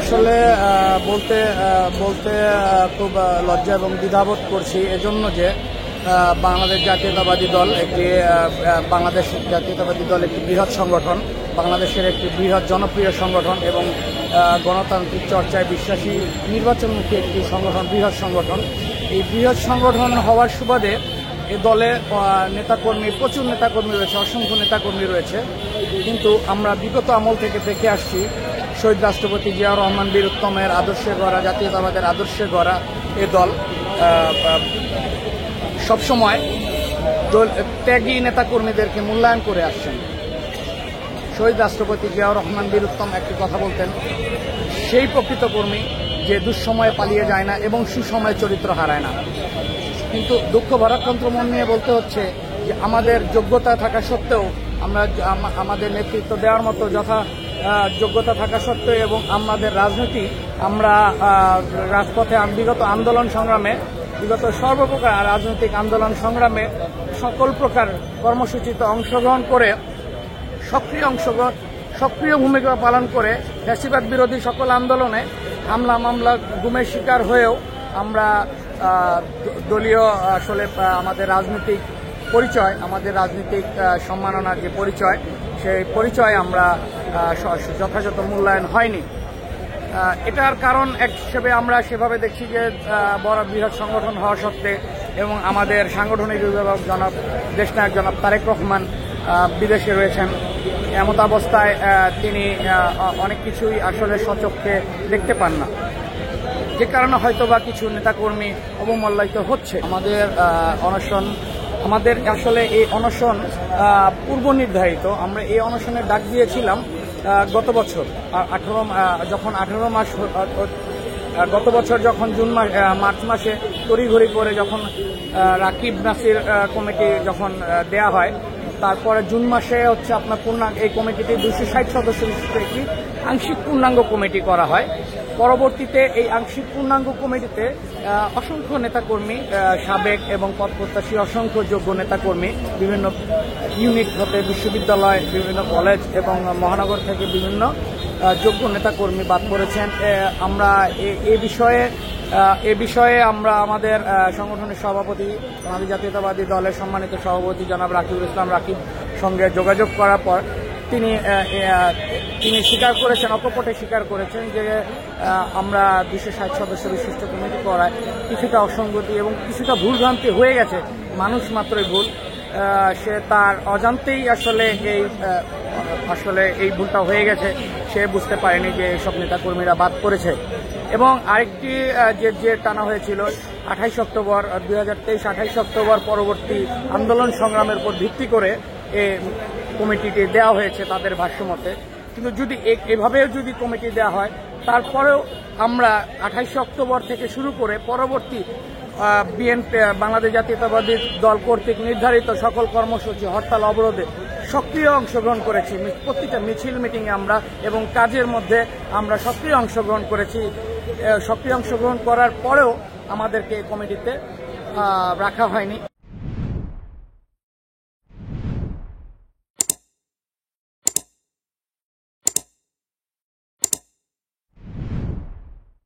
আসলে বলতে বলতে খুব লজ্জা এবং দ্বিধাবোধ করছি এজন্য যে বাংলাদেশ জাতীয়তাবাদী দল একটি বাংলাদেশ জাতীয়তাবাদী দল একটি বৃহৎ সংগঠন, বাংলাদেশের একটি বৃহৎ জনপ্রিয় সংগঠন এবং গণতান্ত্রিক চর্চায় বিশ্বাসী নির্বাচনমুখী একটি সংগঠন, বৃহৎ সংগঠন। এই বৃহৎ সংগঠন হওয়ার সুবাদে এ দলে নেতাকর্মী, প্রচুর নেতাকর্মী রয়েছে, অসংখ্য নেতাকর্মী রয়েছে। কিন্তু আমরা বিগত আমল থেকে দেখে আসছি শহীদ রাষ্ট্রপতি জিয়াউর রহমান বীর উত্তমের আদর্শে গড়া, জাতীয়তাবাদের আদর্শে গড়া এ দল সবসময় ত্যাগী নেতাকর্মীদেরকে মূল্যায়ন করে আসছেন। শহীদ রাষ্ট্রপতি জিয়াউর রহমান বীর উত্তম একটি কথা বলতেন, সেই প্রকৃত কর্মী যে দুঃসময়ে পালিয়ে যায় না এবং সুসময়ে চরিত্র হারায় না। কিন্তু দুঃখ ভারাক্রান্ত মন নিয়ে বলতে হচ্ছে যে আমাদের যোগ্যতা থাকা সত্ত্বেও, আমরা আমাদের নেতৃত্ব দেওয়ার মতো যথা যোগ্যতা থাকা সত্ত্বেও এবং আমাদের রাজনীতি, আমরা রাজপথে বিগত আন্দোলন সংগ্রামে, বিগত সর্বপ্রকার রাজনৈতিক আন্দোলন সংগ্রামে সকল প্রকার কর্মসূচিতে অংশগ্রহণ করে সক্রিয় ভূমিকা পালন করে ফ্যাসিবাদ বিরোধী সকল আন্দোলনে হামলা মামলা গুমের শিকার হয়েও আমরা দলীয় আসলে আমাদের রাজনৈতিক পরিচয়, আমাদের রাজনৈতিক সম্মাননার যে পরিচয়, সেই পরিচয় আমরা যথাযথ মূল্যায়ন হয়নি। এটার কারণ এক হিসেবে আমরা সেভাবে দেখছি যে বড় বৃহৎ সংগঠন হওয়া সত্ত্বে এবং আমাদের সাংগঠনিক অভিভাবক জনাব দেশনায়ক জনাব তারেক রহমান বিদেশে রয়েছেন, এমত অবস্থায় তিনি অনেক কিছুই আসলে স্বচক্ষে দেখতে পান না, যে কারণে হয়তোবা কিছু নেতাকর্মী অবমূল্যায়িত হচ্ছে। আমাদের আসলে এই অনশন পূর্ব নির্ধারিত। আমরা এই অনশনের ডাক দিয়েছিলাম গত বছর যখন 18 মাস, গত বছর যখন মার্চ মাসে তড়িঘড়ি করে যখন রাকিব নাসির কমিটি যখন দেয়া হয়, তারপরে জুন মাসে হচ্ছে আপনার এই কমিটিতে 260 সদস্য বিশিষ্ট একটি আংশিক পূর্ণাঙ্গ কমিটি করা হয়। পরবর্তীতে এই আংশিক পূর্ণাঙ্গ কমিটিতে অসংখ্য নেতাকর্মী, সাবেক এবং পদপ্রত্যাশী অসংখ্য যোগ্য নেতাকর্মী, বিভিন্ন ইউনিট হতে বিশ্ববিদ্যালয়, বিভিন্ন কলেজ এবং মহানগর থেকে বিভিন্ন যোগ্য নেতাকর্মী বাদ পড়েছেন। আমরা এ বিষয়ে আমরা আমাদের সংগঠনের সভাপতি, বাংলাদেশ জাতীয়তাবাদী দলের সম্মানিত সভাপতি জনাব রাকিবুল ইসলাম রাকিব সঙ্গে যোগাযোগ করার পর তিনি স্বীকার করেছেন, অকপটে স্বীকার করেছেন যে আমরা 260 সদস্য বিশিষ্ট কমিটি করায় কিছুটা অসঙ্গতি এবং কিছুটা ভুলভ্রান্তি হয়ে গেছে। মানুষ মাত্রই ভুল, সে তার অজান্তেই আসলে এই ভুলটা হয়ে গেছে, সে বুঝতে পারেনি যে এইসব নেতাকর্মীরা বাদ পড়েছে। এবং আরেকটি যে টানা হয়েছিল 28 অক্টোবর 2023, 28 অক্টোবর পরবর্তী আন্দোলন সংগ্রামের উপর ভিত্তি করে কমিটিটি দেওয়া হয়েছে তাদের ভাষ্যমতে। কিন্তু যদি এভাবেও যদি কমিটি দেওয়া হয়, তারপরেও আমরা 28 অক্টোবর থেকে শুরু করে পরবর্তী বিএনপি, বাংলাদেশ জাতীয়তাবাদী দল কর্তৃক নির্ধারিত সকল কর্মসূচি, হরতাল, অবরোধে সক্রিয় অংশগ্রহণ করেছি। প্রতিটা মিছিল মিটিংয়ে আমরা এবং কাজের মধ্যে আমরা সক্রিয় অংশগ্রহণ করেছি। সক্রিয় অংশগ্রহণ করার পরেও আমাদেরকে কমিটিতে রাখা হয়নি।